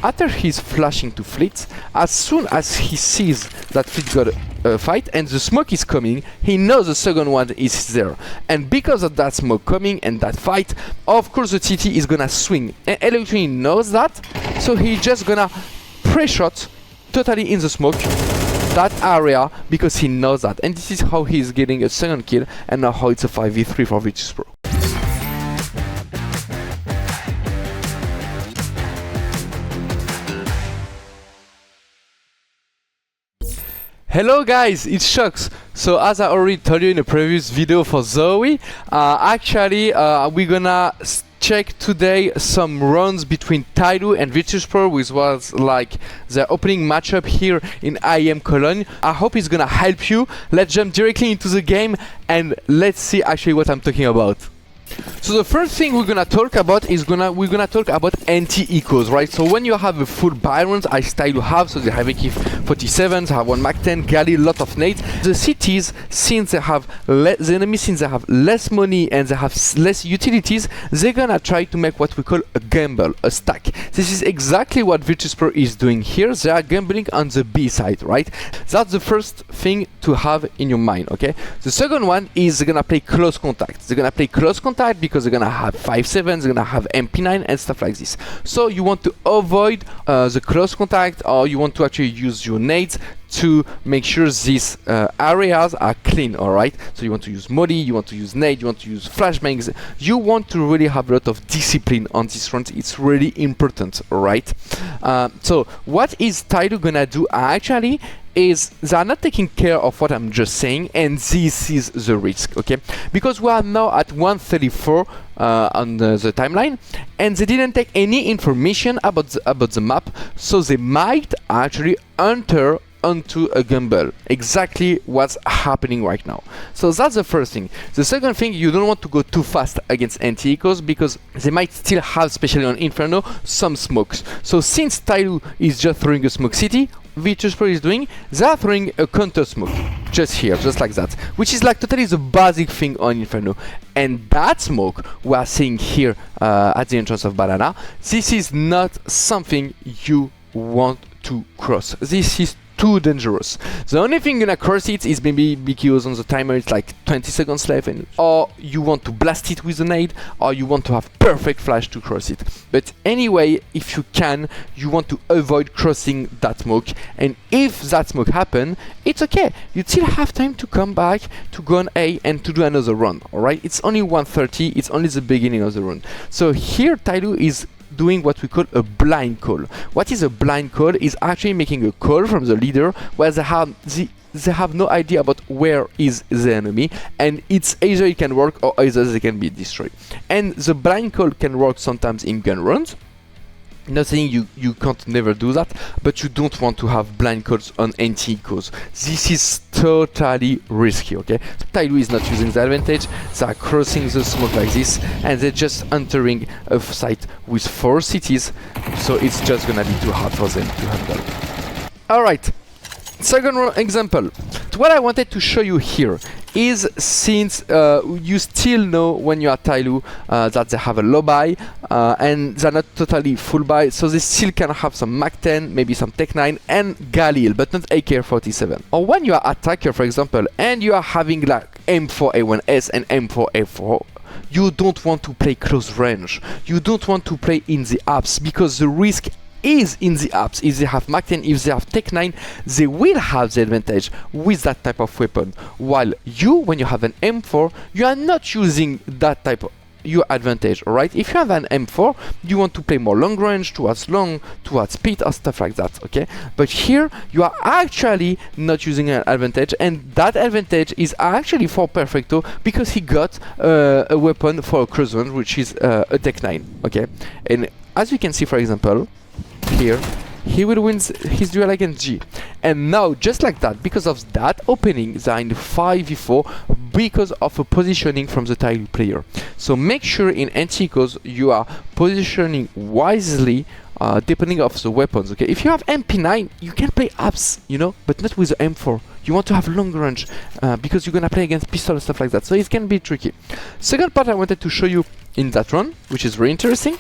after he's flashing to Fleet, as soon as he sees that Fleet got a fight and the smoke is coming, he knows the second one is there. And because of that smoke coming and that fight, of course the TT is gonna swing. And Electronic knows that, so he's just gonna pre-shot totally in the smoke that area because he knows that. And this is how he's getting a second kill, and now how it's a 5v3 for Virtus.pro. Hello guys, it's Shox. So as I already told you in a previous video for ZOWIE, we're gonna check today some runs between TYLOO and Virtus.pro, which was like the opening matchup here in IEM Cologne. I hope it's gonna help you. Let's jump directly into the game and let's see actually what I'm talking about. So the first thing we're gonna talk about is we're gonna talk about anti-ecos, right? So when you have a full buy runs, as TYLOO have, so they have AK-47s, have one Mac-10, Gali, a lot of nades. The cities, since they have the enemies, since they have less money and they have less utilities, they're gonna try to make what we call a gamble, a stack. This is exactly what Virtus.pro is doing here. They are gambling on the B side, right? That's the first thing to have in your mind, okay? The second one is they're gonna play close contact. They're gonna play close contact because they're gonna have 5.7s, they're gonna have MP9 and stuff like this. So you want to avoid the close contact, or you want to actually use your nades to make sure these areas are clean, alright? So you want to use molly, you want to use nade, you want to use flashbangs. You want to really have a lot of discipline on this front. It's really important, alright? So what is TYLOO gonna do actually is they are not taking care of what I'm just saying, and this is the risk, okay? Because we are now at 134 on the timeline, and they didn't take any information about the map, so they might actually enter onto a gamble. Exactly what's happening right now. So that's the first thing. The second thing, you don't want to go too fast against anti-ecos because they might still have, especially on Inferno, some smokes. So since TYLOO is just throwing a smoke city, Virtus.pro is doing, they are throwing a counter smoke just here, just like that, which is like totally the basic thing on Inferno. And that smoke we are seeing here at the entrance of Banana, this is not something you want to cross. This is too dangerous. The only thing gonna cross it is maybe because on the timer it's like 20 seconds left, and or you want to blast it with a nade, or you want to have perfect flash to cross it. But anyway, if you can, you want to avoid crossing that smoke, and if that smoke happen, it's okay. You still have time to come back, to go on A and to do another run, alright? It's only 1:30, it's only the beginning of the run. So here TYLOO is doing what we call a blind call. What is a blind call? Is actually making a call from the leader where they have no idea about where is the enemy, and it's either it can work or either they can be destroyed. And the blind call can work sometimes in gun runs. Not saying you can't never do that, but you don't want to have blind calls on anti-ecos. This is totally risky, okay? So TYLOO is not using the advantage. They are crossing the smoke like this, and they're just entering a site with 4 cities, so it's just gonna be too hard for them to handle. Alright, second example. What I wanted to show you here is, since you still know when you are TYLOO that they have a low buy and they're not totally full buy, so they still can have some Mac-10, maybe some Tech-9 and Galil, but not AK-47. Or when you are attacker, for example, and you are having like M4A1S and M4A4, you don't want to play close range. You don't want to play in the apps, because the risk is in the apps. If they have Mac-10, if they have Tech-9, they will have the advantage with that type of weapon. While you, when you have an M4, you are not using that type of your advantage, alright? If you have an M4, you want to play more long range, towards speed or stuff like that, okay? But here, you are actually not using an advantage, and that advantage is actually for Perfecto, because he got a weapon for a close range, which is a Tech-9, okay? And as you can see, for example, here, he will win his duel against G. And now, just like that, because of that opening, they are in 5v4 because of a positioning from the TYLOO player. So make sure in anti-ecos you are positioning wisely depending of the weapons, okay? If you have MP9, you can play apps, you know, but not with the M4. You want to have long range because you're gonna play against pistol and stuff like that, so it can be tricky. Second part I wanted to show you in that run, which is very interesting,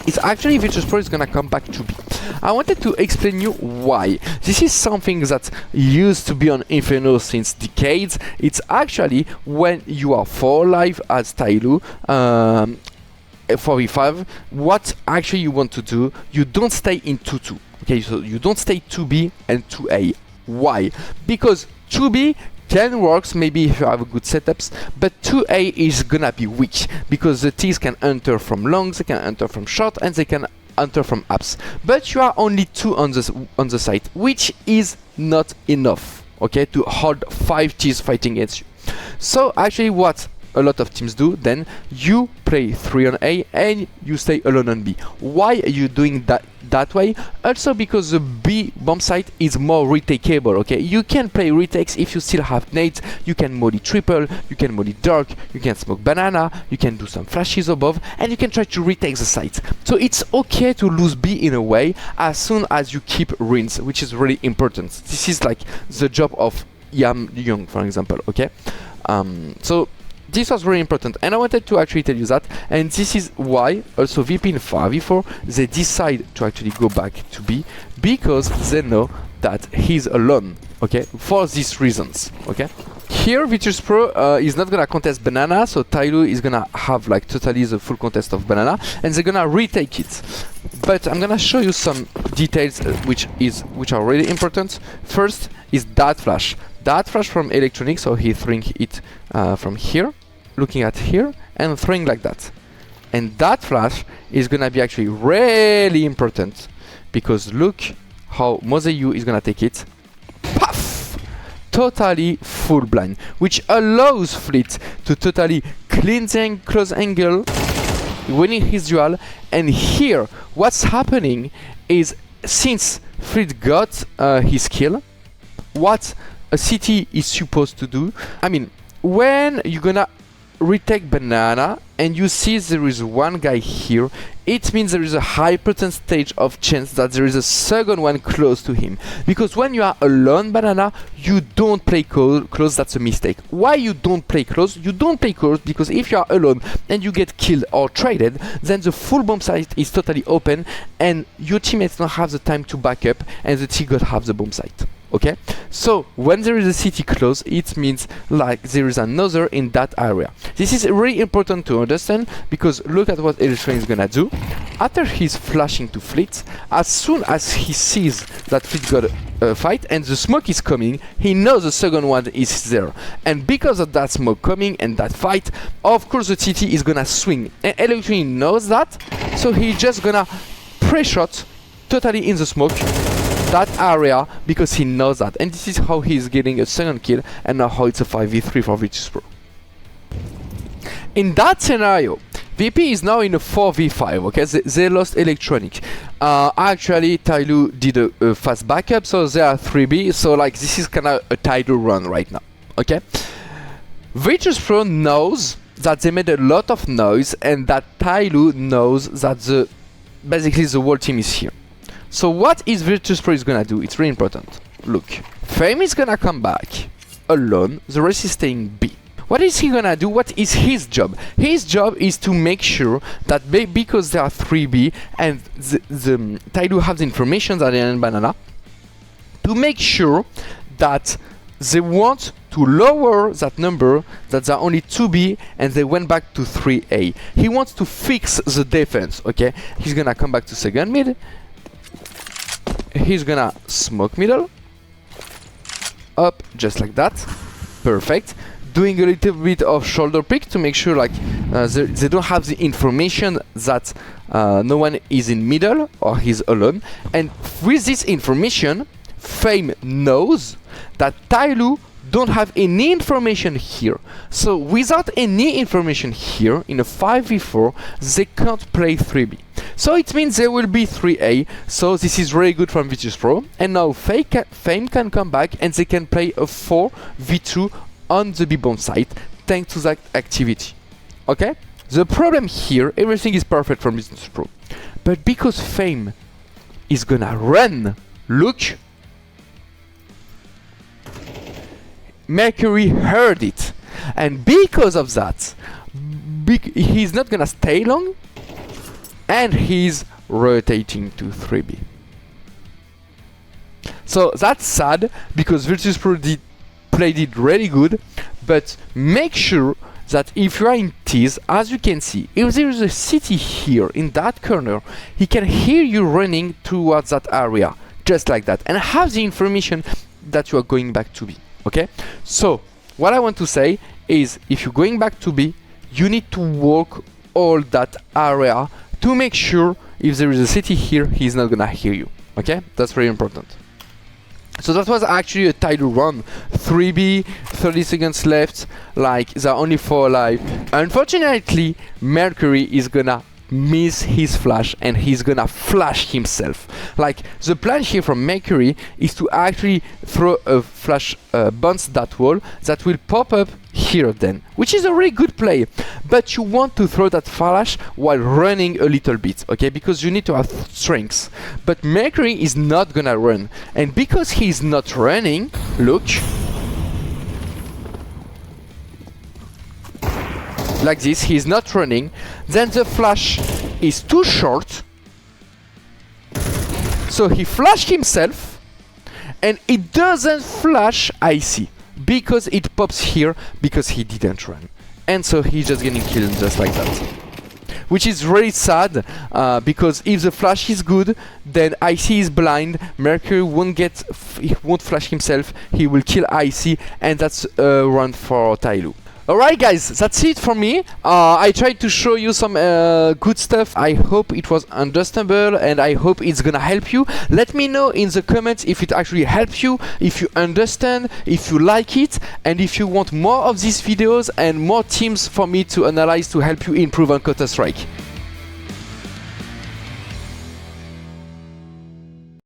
it's actually Virtus.pro is gonna come back to B. I wanted to explain you why. This is something that used to be on Inferno since decades. It's actually when you are 4 live as TYLOO, 4v5, what actually you want to do, you don't stay in 2-2. Okay, so you don't stay 2B and 2A. Why? Because 2B can work maybe if you have good setups, but 2A is gonna be weak because the T's can enter from long, they can enter from short, and they can enter from apps. But you are only 2 on the site, which is not enough, okay, to hold 5 T's fighting against you. So actually what a lot of teams do, then you play 3 on A and you stay alone on B. Why are you doing that way? Also because the B bomb site is more retakeable, okay? You can play retakes if you still have nades, you can molly triple, you can molly dark, you can smoke banana, you can do some flashes above, and you can try to retake the site. So it's okay to lose B in a way as soon as you keep runes, which is really important. This is like the job of IEM Cologne, for example, okay? So this was really important, and I wanted to actually tell you that, and this is why also VP in 5v4 they decide to actually go back to B, because they know that he's alone, okay, for these reasons, okay. Here Virtus.pro is not gonna contest banana, so TYLOO is gonna have like totally the full contest of banana, and they're gonna retake it. But I'm gonna show you some details which are really important. First is that flash from electronic, so he throwing it from here, looking at here and throwing like that, and that flash is gonna be actually really important because look how ZOWIE is gonna take it, puff, totally full blind, which allows Fleet to totally cleansing close angle, winning his duel. And here what's happening is, since Fleet got his kill, what a CT is supposed to do, I mean, when you're gonna retake banana and you see there is one guy here, it means there is a high percentage of chance that there is a second one close to him, because when you are alone banana you don't play close. That's a mistake. Why you don't play close? You don't play close because if you are alone and you get killed or traded, then the full bomb site is totally open and your teammates don't have the time to back up and the T-God have the bomb site. Okay, so when there is a city close, it means like there is another in that area. This is really important to understand because look at what Electronic is gonna do. After he's flashing to Fleet, as soon as he sees that Fleet got a fight and the smoke is coming, he knows the second one is there. And because of that smoke coming and that fight, of course the TT is gonna swing. And Electronic knows that, so he's just gonna pre-shot totally in the smoke that area because he knows that, and this is how he's getting a second kill, and now how it's a 5v3 for Virtus.pro. In that scenario, VP is now in a 4v5, okay, they lost Electronic. Actually TYLOO did a fast backup, so they are 3b, so like this is kinda a TYLOO run right now, okay. Virtus.pro knows that they made a lot of noise and that TYLOO knows that basically the whole team is here. So what is Virtus.pro is gonna do? It's really important. Look, Fame is gonna come back alone, the rest is staying B. What is he gonna do? What is his job? His job is to make sure that because they are 3B and the TYLOO have the information that they are in banana, to make sure that they want to lower that number, that they're only 2B and they went back to 3A. He wants to fix the defense, okay? He's gonna come back to second mid. He's gonna smoke middle, up just like that, perfect. Doing a little bit of shoulder pick to make sure like they don't have the information that no one is in middle or he's alone. And with this information, Fame knows that TYLOO don't have any information here. So without any information here in a 5v4, they can't play 3B. So it means they will be 3A, so this is really good from Virtus.pro. And now Fame can come back and they can play a 4v2 on the B-bomb site thanks to that activity. Okay? The problem here, everything is perfect from Virtus.pro. But because Fame is gonna run, look, Mercury heard it. And because of that, he's not gonna stay long. and he's rotating to 3B. So that's sad because Virtus.pro played it really good, but make sure that if you are in T's, as you can see, if there is a city here in that corner, he can hear you running towards that area, just like that, and have the information that you are going back to B, okay? So, what I want to say is, if you're going back to B, you need to walk all that area to make sure if there is a city here, he's not gonna hear you, okay? That's very important. So that was actually a TYLOO run. 3B, 30 seconds left, like they're only 4 alive. Unfortunately, Mercury is gonna miss his flash and he's gonna flash himself. Like, the plan here from Mercury is to actually throw a flash bounce that wall that will pop up here then, which is a really good play, but you want to throw that flash while running a little bit, okay, because you need to have strengths. But Mercury is not gonna run, and because he's not running, look, like this, he's not running, then the flash is too short, so he flashed himself, and it doesn't flash IC, because it pops here, because he didn't run. And so he's just getting killed just like that. Which is really sad, because if the flash is good, then IC is blind, Mercury he won't flash himself, he will kill IC, and that's a run for TYLOO. Alright guys, that's it for me. I tried to show you some good stuff. I hope it was understandable and I hope it's gonna help you. Let me know in the comments if it actually helps you, if you understand, if you like it, and if you want more of these videos and more teams for me to analyze to help you improve on Counter-Strike.